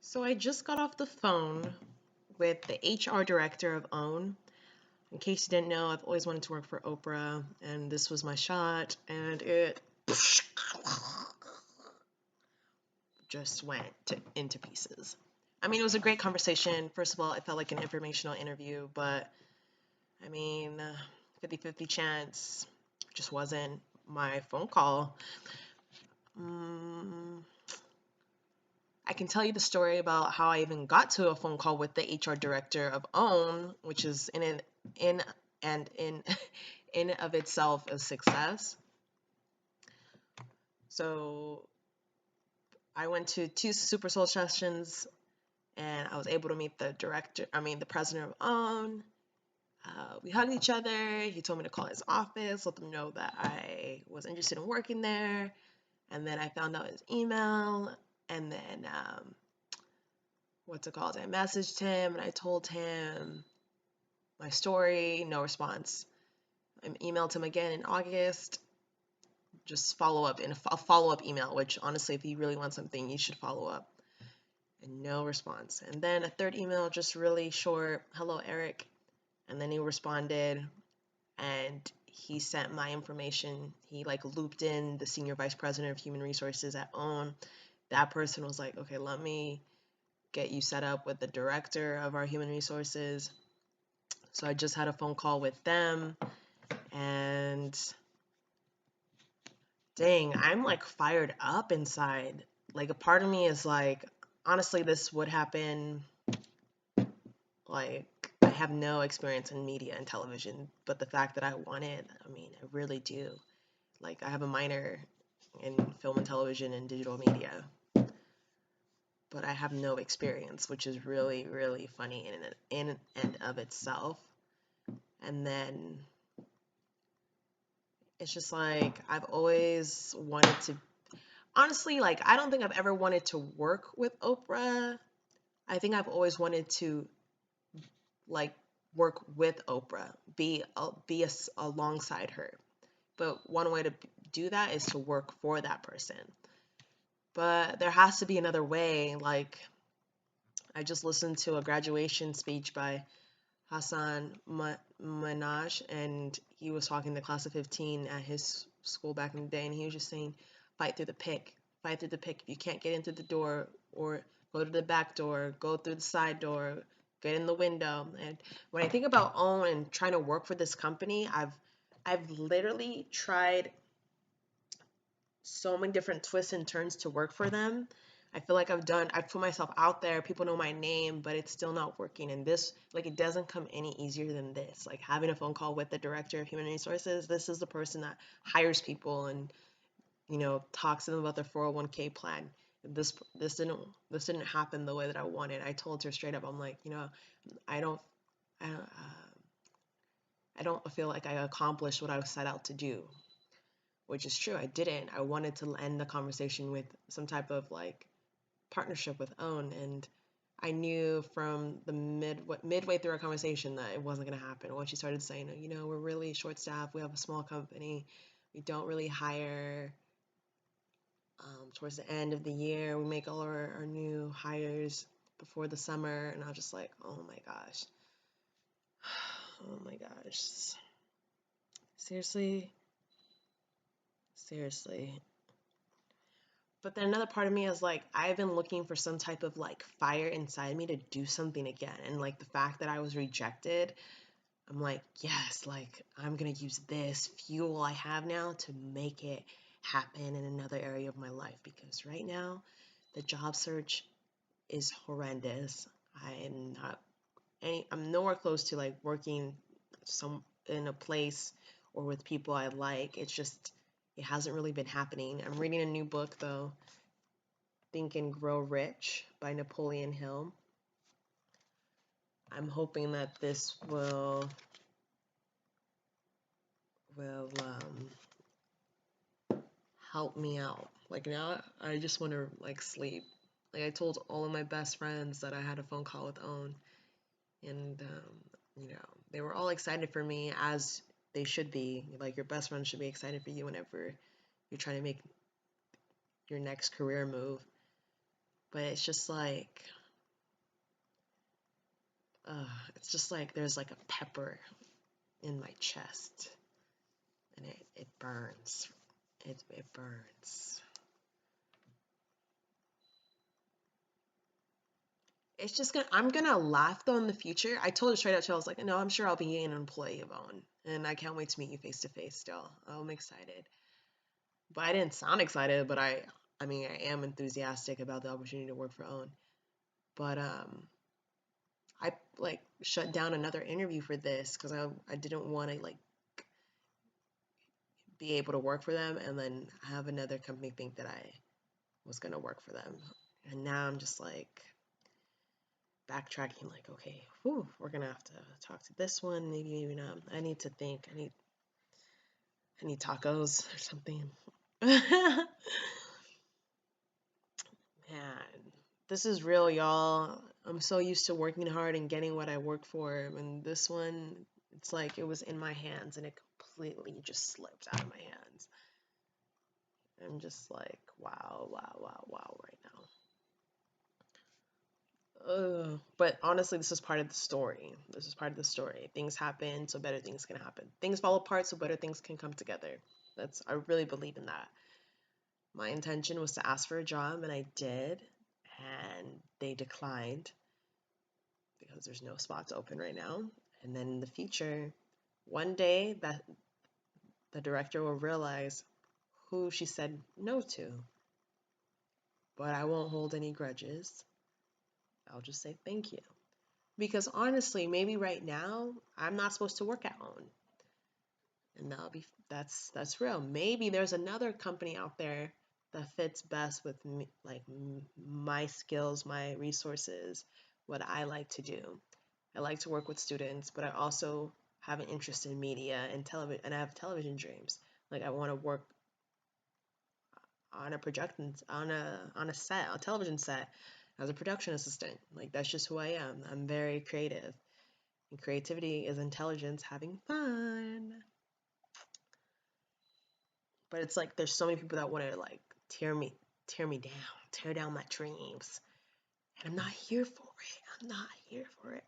So I just got off the phone with the HR director of OWN. In case you didn't know, I've always wanted to work for Oprah, and this was my shot, and it just went into pieces. I mean, it was a great conversation. First of all, it felt like an informational interview, but I mean, 50-50 chance just wasn't my phone call. Mm, I can tell you the story about how I even got to a phone call with the HR director of OWN, which is in and in in of itself a success. So I went to two Super Soul sessions, and I was able to meet the president of OWN. We hugged each other. He told me to call his office, let them know that I was interested in working there. And then I found out his email, and then what's it called? I messaged him and I told him my story, no response. I emailed him again in August, just follow up in a follow up email, which honestly, if you really want something, you should follow up. And no response. And then a third email, just really short, hello, Eric. And then he responded and he sent my information. He like looped in the senior vice president of human resources at OWN. That person was like, okay, let me get you set up with the director of our human resources. So I just had a phone call with them, and dang, I'm like fired up inside. Like a part of me is like, honestly, this would happen. Like, I have no experience in media and television, but the fact that I want it, I mean, I really do. Like, I have a minor in film and television and digital media, but I have no experience, which is really, really funny in and of itself. And then it's just like I've always wanted to, honestly, like I don't think I've ever wanted to work with Oprah. I think I've always wanted to like work with Oprah, be alongside her. But one way to do that is to work for that person. But there has to be another way. Like I just listened to a graduation speech by Hassan Minaj, and he was talking to the class of 15 at his school back in the day, and he was just saying, fight through the pick, fight through the pick. If you can't get in through the door, or go to the back door, go through the side door, get in the window. And when I think about OWN and trying to work for this company, I've literally tried so many different twists and turns to work for them. I feel like I've put myself out there, people know my name, but it's still not working. And this, like, it doesn't come any easier than this. Like, having a phone call with the director of human resources, this is the person that hires people and, talks to them about their 401k plan. This didn't happen the way that I wanted. I told her straight up, I'm like, I don't, I don't, I don't feel like I accomplished what I set out to do, which is true. I didn't. I wanted to end the conversation with some type of like partnership with OWN, and I knew from the midway through our conversation that it wasn't going to happen. When she started saying, we're really short staffed, we have a small company, we don't really hire. Towards the end of the year, we make all our new hires before the summer, and I was just like, oh my gosh, oh my gosh, seriously, seriously. But then another part of me is like, I've been looking for some type of like fire inside me to do something again. And like the fact that I was rejected, I'm like, yes, like I'm going to use this fuel I have now to make it happen in another area of my life. Because right now, the job search is horrendous. I'm nowhere close to like working in a place or with people I like. It hasn't really been happening. I'm reading a new book though, Think and Grow Rich by Napoleon Hill. I'm hoping that this will help me out. Like now, I just want to like sleep. Like I told all of my best friends that I had a phone call with OWN, and they were all excited for me, as they should be. Like your best friend should be excited for you whenever you're trying to make your next career move. But it's just like It's just like there's like a pepper in my chest, and it burns. It burns. It's just gonna. I'm gonna laugh though in the future. I told her straight out. I was like, no, I'm sure I'll be an employee of OWN, and I can't wait to meet you face to face. Still, I'm excited. But I didn't sound excited, but I mean, I am enthusiastic about the opportunity to work for OWN. But I like shut down another interview for this because I didn't want to like be able to work for them and then have another company think that I was gonna work for them. And now I'm just like backtracking, like, okay, whew, we're gonna have to talk to this one. Maybe not. I need to think. I need tacos or something. Man, this is real, y'all. I'm so used to working hard and getting what I work for. And this one, it's like it was in my hands and it completely just slipped out of my hands. I'm just like, wow, wow, wow, wow, right now. But honestly, this is part of the story. This is part of the story. Things happen, so better things can happen. Things fall apart, so better things can come together. I really believe in that. My intention was to ask for a job, and I did, and they declined because there's no spots open right now. And then in the future, one day that the director will realize who she said no to. But I won't hold any grudges. I'll just say thank you. Because honestly, maybe right now I'm not supposed to work at OWN. And that's real. Maybe there's another company out there that fits best with me, like my skills, my resources, what I like to do. I like to work with students, but I also have an interest in media and television, and I have television dreams. Like I want to work on a projection on a set, a television set, as a production assistant. Like that's just who I am. I'm very creative, and creativity is intelligence having fun. But it's like there's so many people that want to like tear me down, tear down my dreams, and I'm not here for it. I'm not here for it.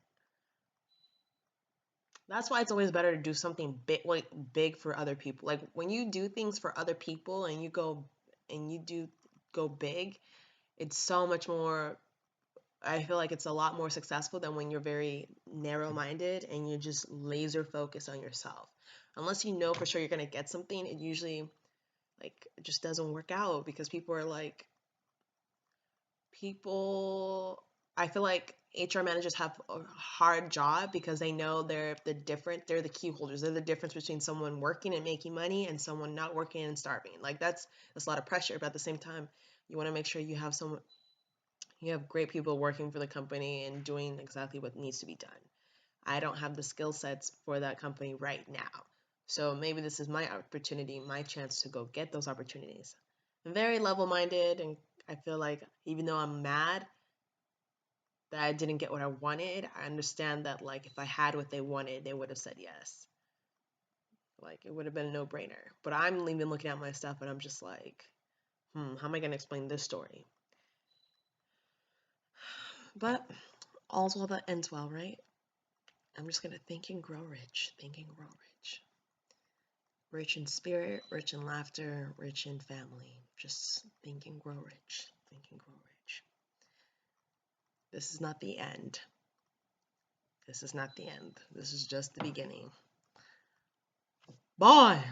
That's why it's always better to do something big, like big for other people. Like when you do things for other people and you do go big, it's so much more. I feel like it's a lot more successful than when you're very narrow-minded and you're just laser focused on yourself. Unless you know for sure you're gonna get something, it usually like it just doesn't work out because people are like people I feel like HR managers have a hard job because they know they're the key holders. They're the difference between someone working and making money and someone not working and starving. Like that's a lot of pressure, but at the same time, you want to make sure you have great people working for the company and doing exactly what needs to be done. I don't have the skill sets for that company right now. So maybe this is my opportunity, my chance to go get those opportunities. I'm very level minded, and I feel like even though I'm mad that I didn't get what I wanted, I understand that like if I had what they wanted, they would have said yes. Like it would have been a no brainer. But I'm even looking at my stuff and I'm just like, how am I going to explain this story? But all's well that ends well, right? I'm just going to think and grow rich. Think and grow rich. Rich in spirit, rich in laughter, rich in family. Just think and grow rich. Think and grow rich. This is not the end. This is not the end. This is just the beginning. Bye!